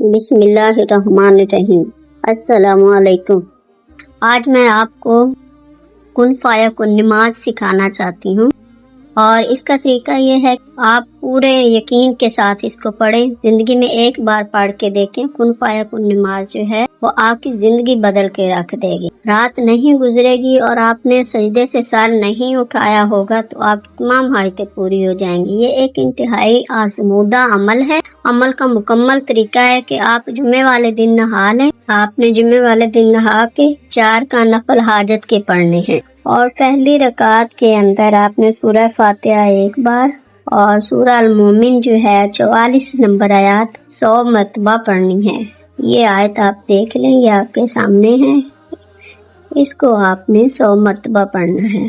بسم اللہ الرحمن الرحیم۔ السلام علیکم۔ آج میں آپ کو کن فیکون نماز سکھانا چاہتی ہوں، اور اس کا طریقہ یہ ہے کہ آپ پورے یقین کے ساتھ اس کو پڑھیں، زندگی میں ایک بار پڑھ کے دیکھیں۔ کن فیکون نماز جو ہے وہ آپ کی زندگی بدل کے رکھ دے گی۔ رات نہیں گزرے گی اور آپ نے سجدے سے سر نہیں اٹھایا ہوگا تو آپ کی تمام حاجتیں پوری ہو جائیں گی۔ یہ ایک انتہائی آزمودہ عمل ہے۔ عمل کا مکمل طریقہ ہے کہ آپ جمعے والے دن نہا لیں۔ آپ نے جمعے والے دن نہا کے 4 کا نفل حاجت کے پڑھنے ہیں، اور پہلی رکعت کے اندر آپ نے سورہ فاتحہ 1 بار اور سورہ المومن جو ہے 44 نمبر آیات 100 مرتبہ پڑھنی ہے۔ یہ آیت آپ دیکھ لیں، یہ آپ کے سامنے ہے، اس کو آپ نے 100 مرتبہ پڑھنا ہے۔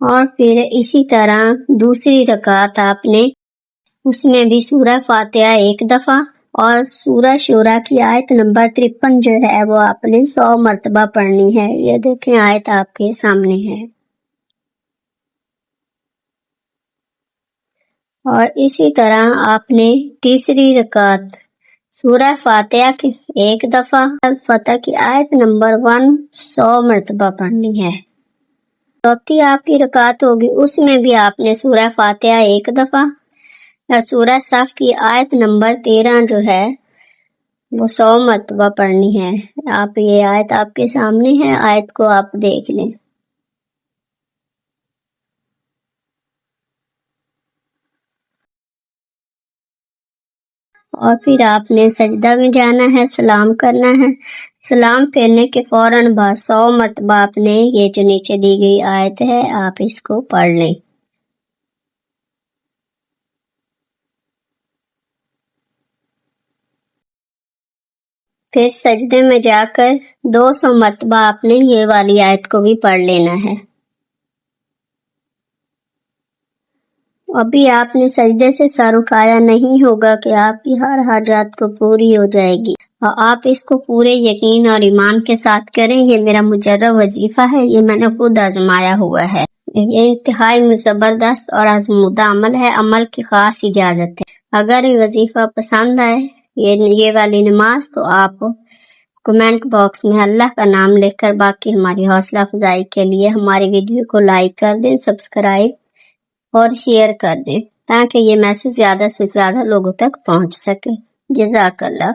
اور پھر اسی طرح دوسری رکعت آپ نے اس میں بھی سورہ فاتحہ 1 دفعہ اور سورہ شورى کی آیت نمبر 53 جو ہے وہ آپ نے 100 مرتبہ پڑھنی ہے۔ یہ دیکھیں آیت آپ کے سامنے ہے۔ اور اسی طرح آپ نے تیسری رکعت سورہ فاتحہ کی 1 دفعہ، فتح کی آیت نمبر 100 مرتبہ پڑھنی ہے۔ چوتھی آپ کی رکعت ہوگی، اس میں بھی آپ نے سورہ فاتحہ 1 دفعہ یا سورہ صف کی آیت نمبر 13 جو ہے وہ 100 مرتبہ پڑھنی ہے۔ آپ یہ آیت آپ کے سامنے ہے، آیت کو آپ دیکھ لیں۔ اور پھر آپ نے سجدہ میں جانا ہے، سلام کرنا ہے۔ سلام پھیرنے کے فوراً بعد 100 مرتبہ آپ نے یہ جو نیچے دی گئی آیت ہے آپ اس کو پڑھ لیں۔ پھر سجدے میں جا کر 200 مرتبہ آپ نے یہ والی آیت کو بھی پڑھ لینا ہے۔ ابھی آپ نے سجدے سے سر اٹھایا نہیں ہوگا کہ آپ کی ہر حاجات کو پوری ہو جائے گی، اور آپ اس کو پورے یقین اور ایمان کے ساتھ کریں۔ یہ میرا مجرب وظیفہ ہے، یہ میں نے خود آزمایا ہوا ہے۔ یہ انتہائی زبردست اور آزمودہ عمل ہے، عمل کی خاص اجازت ہے۔ اگر یہ وظیفہ پسند آئے، یہ والی نماز، تو آپ کمنٹ باکس میں اللہ کا نام لکھ کر باقی ہماری حوصلہ افزائی کے لیے ہماری ویڈیو کو لائک کر دیں، سبسکرائب اور شیئر کر دیں، تاکہ یہ میسج زیادہ سے زیادہ لوگوں تک پہنچ سکے۔ جزاک اللہ۔